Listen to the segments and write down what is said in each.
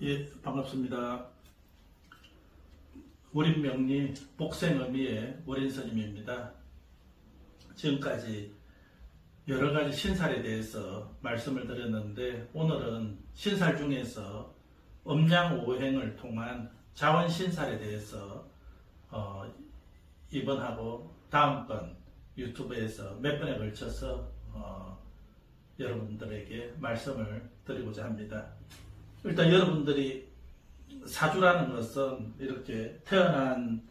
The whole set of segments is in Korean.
예, 반갑습니다. 월인명리 복생의미의 월인스님입니다. 지금까지 여러가지 신살에 대해서 말씀을 드렸는데, 오늘은 신살 중에서 음양오행을 통한 자원신살에 대해서 이번하고 다음번 유튜브에서 몇 번에 걸쳐서 여러분들에게 말씀을 드리고자 합니다. 일단 여러분들이 사주라는 것은 이렇게 태어난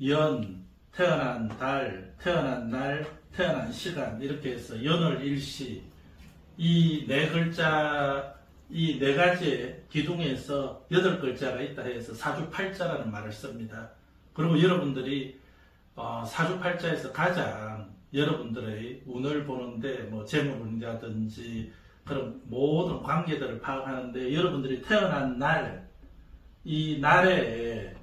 연, 태어난 달, 태어난 날, 태어난 시간, 이렇게 해서 연월 일시, 이 네 글자, 이 네 가지의 기둥에서 8글자가 있다 해서 사주팔자라는 말을 씁니다. 그리고 여러분들이 사주팔자에서 가장 여러분들의 운을 보는데, 뭐 재물운이라든지 그런 모든 관계들을 파악하는데, 여러분들이 태어난 날, 이 날에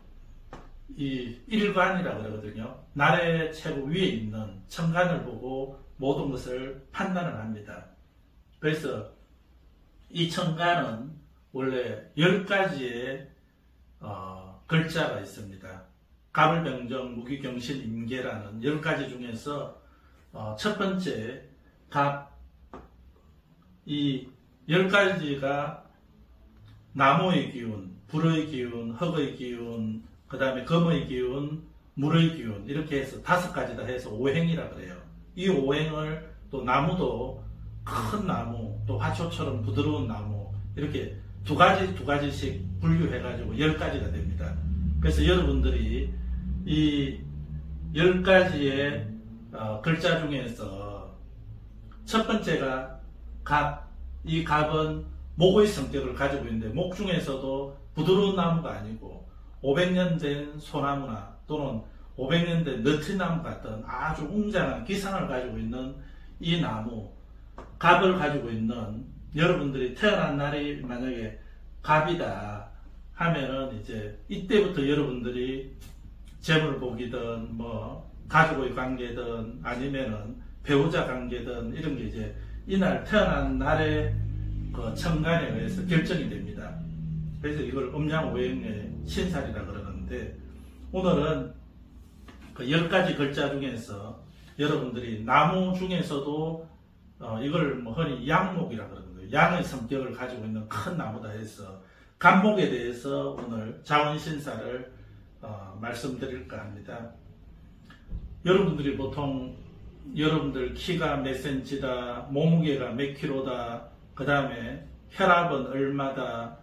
이 일관이라고 그러거든요. 날의 최고 위에 있는 천간을 보고 모든 것을 판단을 합니다. 그래서 이 천간은 원래 10가지의 글자가 있습니다. 갑을병정, 무기경신, 임계라는 10가지 중에서 첫 번째 갑, 이 10가지가 나무의 기운, 불의 기운, 흙의 기운, 그 다음에 금의 기운, 물의 기운, 이렇게 해서 5가지다 해서 오행이라 그래요. 이 오행을 또 나무도 큰 나무, 또 화초처럼 부드러운 나무, 이렇게 두 가지씩 분류해가지고 10가지가 됩니다. 그래서 여러분들이 이 10가지의 글자 중에서 첫 번째가 갑, 이 갑은 목의 성격을 가지고 있는데, 목 중에서도 부드러운 나무가 아니고 500년 된 소나무나 또는 500년 된 너트나무 같은 아주 웅장한 기상을 가지고 있는 이 나무, 갑을 가지고 있는 여러분들이 태어난 날이 만약에 갑이다 하면은, 이제 이때부터 여러분들이 재물복이든 뭐 가족의 관계든 아니면은 배우자 관계든 이런 게 이제 이날 태어난 날의 그 천간에 의해서 결정이 됩니다. 그래서 이걸 음양오행의 신살이라 그러는데, 오늘은 그 10가지 글자 중에서 여러분들이 나무 중에서도 이걸 뭐 흔히 양목이라 그러거든요. 양의 성격을 가지고 있는 큰 나무다 해서 갑목에 대해서 오늘 자원신살을 말씀드릴까 합니다. 여러분들이 보통 여러분들 키가 몇 센치다, 몸무게가 몇 킬로다, 그 다음에 혈압은 얼마다,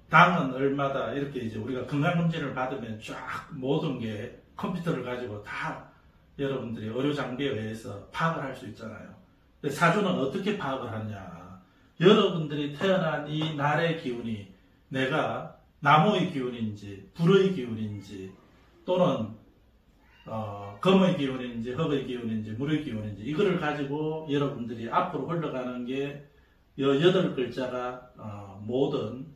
당은 얼마다, 이렇게 이제 우리가 건강검진을 받으면 쫙 모든 게 컴퓨터를 가지고 다 여러분들이 의료 장비에 의해서 파악을 할 수 있잖아요. 근데 사주는 어떻게 파악을 하냐? 여러분들이 태어난 이 날의 기운이 내가 나무의 기운인지 불의 기운인지 또는 금의 기운인지 흙의 기운인지 물의 기운인지, 이거를 가지고 여러분들이 앞으로 흘러가는 게 8글자가 모든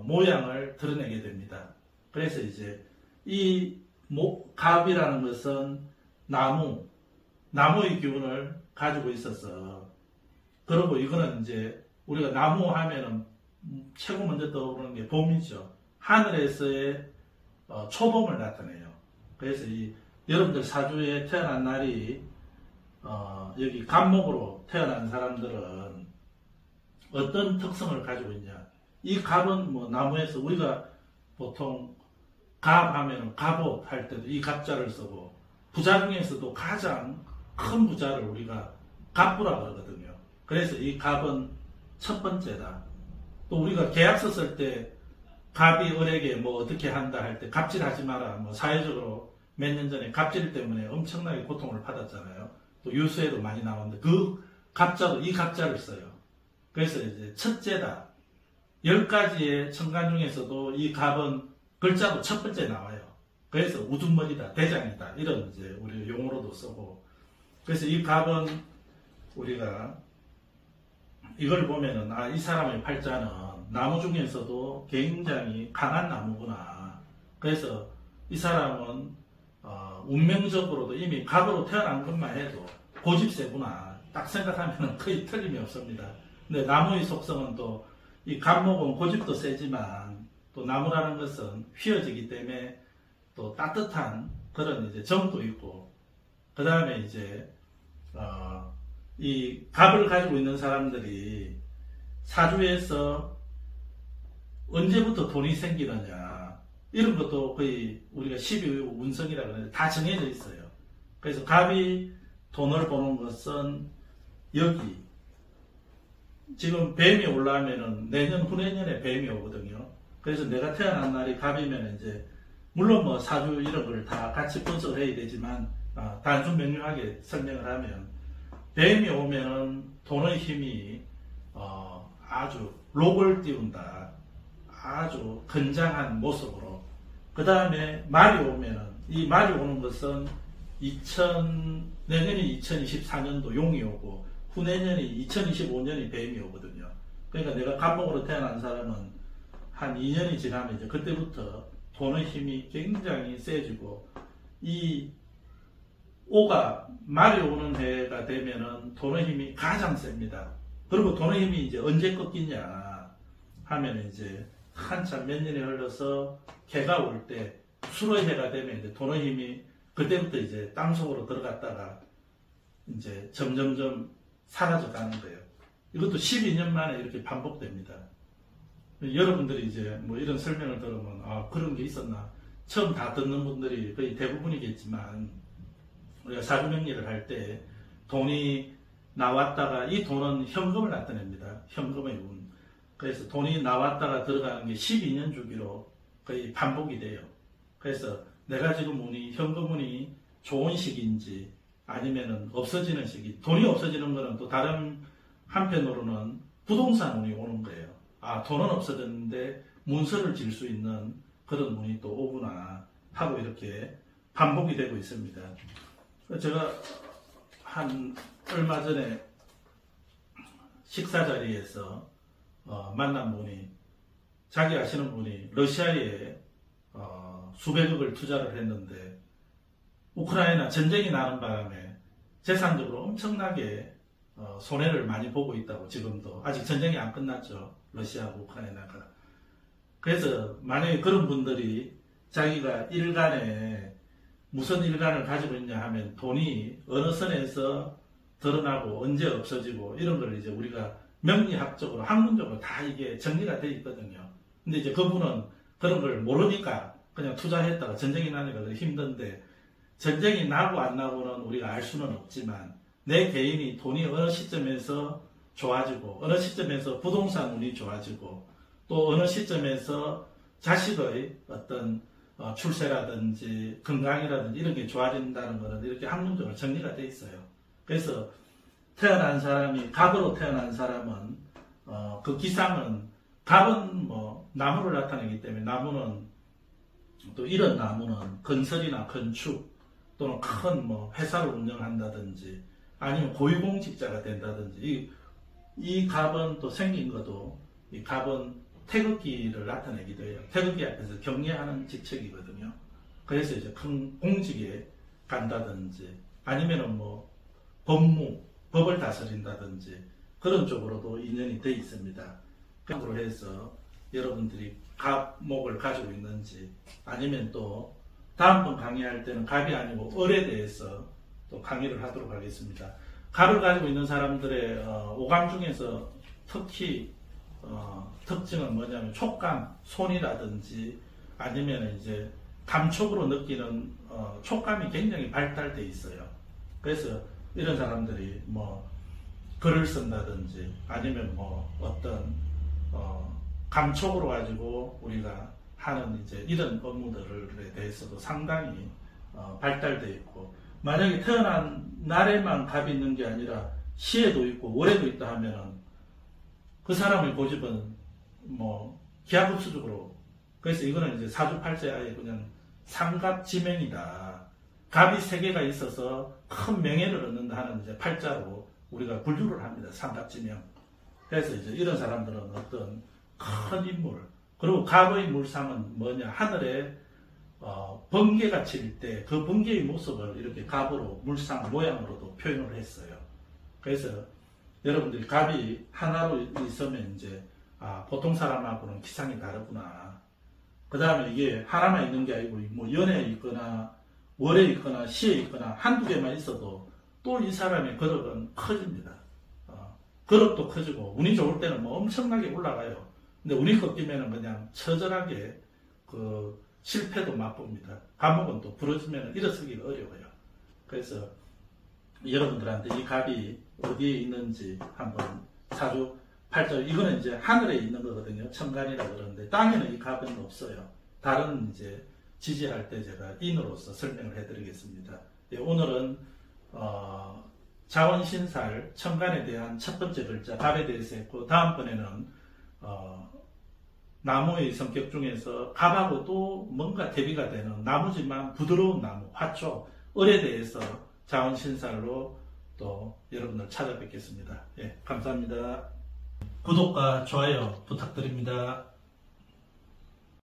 모양을 드러내게 됩니다. 그래서 이제 이 갑이라는 것은 나무의 기운을 가지고 있어서, 그리고 이거는 이제 우리가 나무 하면은 최고 먼저 떠오르는 게 봄이죠. 하늘에서의 초봄을 나타내요. 그래서 여러분들 사주에 태어난 날이 여기 갑목으로 태어난 사람들은 어떤 특성을 가지고 있냐? 이 갑은 뭐 나무에서 우리가 보통 갑 하면은 갑옷 할 때도 이 갑자를 쓰고, 부자 중에서도 가장 큰 부자를 우리가 갑부라 그러거든요. 그래서 이 갑은 첫 번째다. 또 우리가 계약서 쓸 때 갑이 을에게 뭐 어떻게 한다 할 때 갑질하지 마라, 뭐 사회적으로 몇 년 전에 갑질 때문에 엄청나게 고통을 받았잖아요. 또 뉴스에도 많이 나왔는데 그 갑자도 이 갑자를 써요. 그래서 이제 첫째다. 10가지의 천간 중에서도 이 갑은 글자도 첫 번째 나와요. 그래서 우두머리다, 대장이다, 이런 이제 우리 용어로도 쓰고. 그래서 이 갑은 우리가 이걸 보면은 이 사람의 팔자는 나무 중에서도 굉장히 강한 나무구나. 그래서 이 사람은 운명적으로도 이미 갑으로 태어난 것만 해도 고집세구나 딱 생각하면 거의 틀림이 없습니다. 근데 나무의 속성은 또 이 갑목은 고집도 세지만 또 나무라는 것은 휘어지기 때문에 또 따뜻한 그런 이제 정도 있고, 그 다음에 이제 이 갑을 가지고 있는 사람들이 사주에서 언제부터 돈이 생기느냐 이런 것도 거의 우리가 12의 운성이라고 하는데 다 정해져 있어요. 그래서 갑이 돈을 버는 것은 여기 지금 뱀이 올라오면은 내년 후내년에 뱀이 오거든요. 그래서 내가 태어난 날이 갑이면 이제 물론 뭐 사주 이런 걸 다 같이 분석을 해야 되지만 단순 명료하게 설명을 하면 뱀이 오면은 돈의 힘이 아주 록을 띄운다. 아주 건장한 모습으로. 그 다음에 말이 오면은 이 말이 오는 것은 내년이 2024년도 용이 오고 후내년이 2025년이 뱀이 오거든요. 그러니까 내가 갑목으로 태어난 사람은 한 2년이 지나면 이제 그때부터 돈의 힘이 굉장히 세지고 이 오가 말이 오는 해가 되면은 돈의 힘이 가장 셉니다. 그리고 돈의 힘이 이제 언제 꺾이냐 하면 이제 한참 몇 년이 흘러서 개가 올 때 수로의 해가 되면 이제 돈의 힘이 그때부터 이제 땅속으로 들어갔다가 이제 점점점 사라져 가는 거예요. 이것도 12년 만에 이렇게 반복됩니다. 여러분들이 이제 뭐 이런 설명을 들으면 그런 게 있었나 처음 다 듣는 분들이 거의 대부분이겠지만 우리가 사주명리를 할 때 돈이 나왔다가 이 돈은 현금을 나타냅니다. 현금의 운. 그래서 돈이 나왔다가 들어가는 게 12년 주기로 거의 반복이 돼요. 그래서 내가 지금 운이 현금 운이 좋은 시기인지 아니면은 없어지는 시기. 돈이 없어지는 거는 또 다른 한편으로는 부동산 운이 오는 거예요. 돈은 없어졌는데 문서를 질 수 있는 그런 운이 또 오구나 하고 이렇게 반복이 되고 있습니다. 제가 한 얼마 전에 식사 자리에서 만난 분이 자기 아시는 분이 러시아에 수백억을 투자를 했는데 우크라이나 전쟁이 나는 바람에 재산적으로 엄청나게 손해를 많이 보고 있다고. 지금도 아직 전쟁이 안 끝났죠. 러시아하고 우크라이나가. 그래서 만약에 그런 분들이 자기가 일간에 무슨 일간을 가지고 있냐 하면 돈이 어느 선에서 드러나고 언제 없어지고 이런 걸 이제 우리가 명리학적으로 학문적으로 다 이게 정리가 되어 있거든요. 근데 이제 그분은 그런 걸 모르니까 그냥 투자했다가 전쟁이 나니까 힘든데, 전쟁이 나고 안 나고는 우리가 알 수는 없지만 내 개인이 돈이 어느 시점에서 좋아지고 어느 시점에서 부동산 운이 좋아지고 또 어느 시점에서 자식의 어떤 출세라든지 건강이라든지 이런 게 좋아진다는 것은 이렇게 학문적으로 정리가 되어 있어요. 그래서 태어난 사람이 갑으로 태어난 사람은 그 기상은 갑은 뭐 나무를 나타내기 때문에 나무는 또 이런 나무는 건설이나 건축 또는 큰 뭐 회사를 운영한다든지 아니면 고위공직자가 된다든지 이 갑은 또 생긴 것도 이 갑은 태극기를 나타내기도 해요. 태극기 앞에서 경례하는 직책이거든요. 그래서 이제 큰 공직에 간다든지 아니면은 뭐 법무, 법을 다스린다든지 그런 쪽으로도 인연이 되어 있습니다. 그로 해서 여러분들이 갑목을 가지고 있는지 아니면 또 다음번 강의할 때는 갑이 아니고 을에 대해서 또 강의를 하도록 하겠습니다. 갑을 가지고 있는 사람들의 오감 중에서 특히 특징은 뭐냐면 촉감, 손이라든지 아니면 이제 감촉으로 느끼는 촉감이 굉장히 발달되어 있어요. 그래서 이런 사람들이 뭐 글을 쓴다든지 아니면 뭐 어떤 감촉으로 가지고 우리가 하는 이제 이런 업무들에 대해서도 상당히 발달되어 있고, 만약에 태어난 날에만 갑이 있는 게 아니라 시에도 있고 월에도 있다 하면은 그 사람의 고집은 뭐 기하급수적으로, 그래서 이거는 이제 사주팔자에 아예 그냥 삼갑지명이다. 갑이 3개가 있어서 큰 명예를 얻는다 하는 이제 팔자로 우리가 분류를 합니다. 삼갑지명. 그래서 이제 이런 사람들은 어떤 큰 인물, 그리고 갑의 물상은 뭐냐, 하늘에 번개가 칠 때 그 번개의 모습을 이렇게 갑으로 물상 모양으로도 표현을 했어요. 그래서 여러분들이 갑이 하나로 있으면 이제 아, 보통 사람하고는 기상이 다르구나. 그 다음에 이게 하나만 있는 게 아니고, 뭐, 연에 있거나, 월에 있거나, 시에 있거나, 한두 개만 있어도 또 이 사람의 거력은 커집니다. 거력도 커지고, 운이 좋을 때는 뭐 엄청나게 올라가요. 근데 운이 꺾이면은 그냥 처절하게 실패도 맛봅니다. 감옥은 또 부러지면 일어서기가 어려워요. 그래서 여러분들한테 이 갑이 어디에 있는지 한번 사주 팔절, 이거는 이제 하늘에 있는 거거든요. 천간이라 그러는데 땅에는 이 갑은 없어요. 다른 이제 지지할 때 제가 인으로서 설명을 해드리겠습니다. 예, 오늘은 자원신살 천간에 대한 첫 번째 글자 갑에 대해서 했고, 다음번에는 나무의 성격 중에서 갑하고도 뭔가 대비가 되는 나무지만 부드러운 나무, 화초, 을에 대해서 자원신살로 또 여러분들 찾아뵙겠습니다. 예, 감사합니다. 구독과 좋아요 부탁드립니다.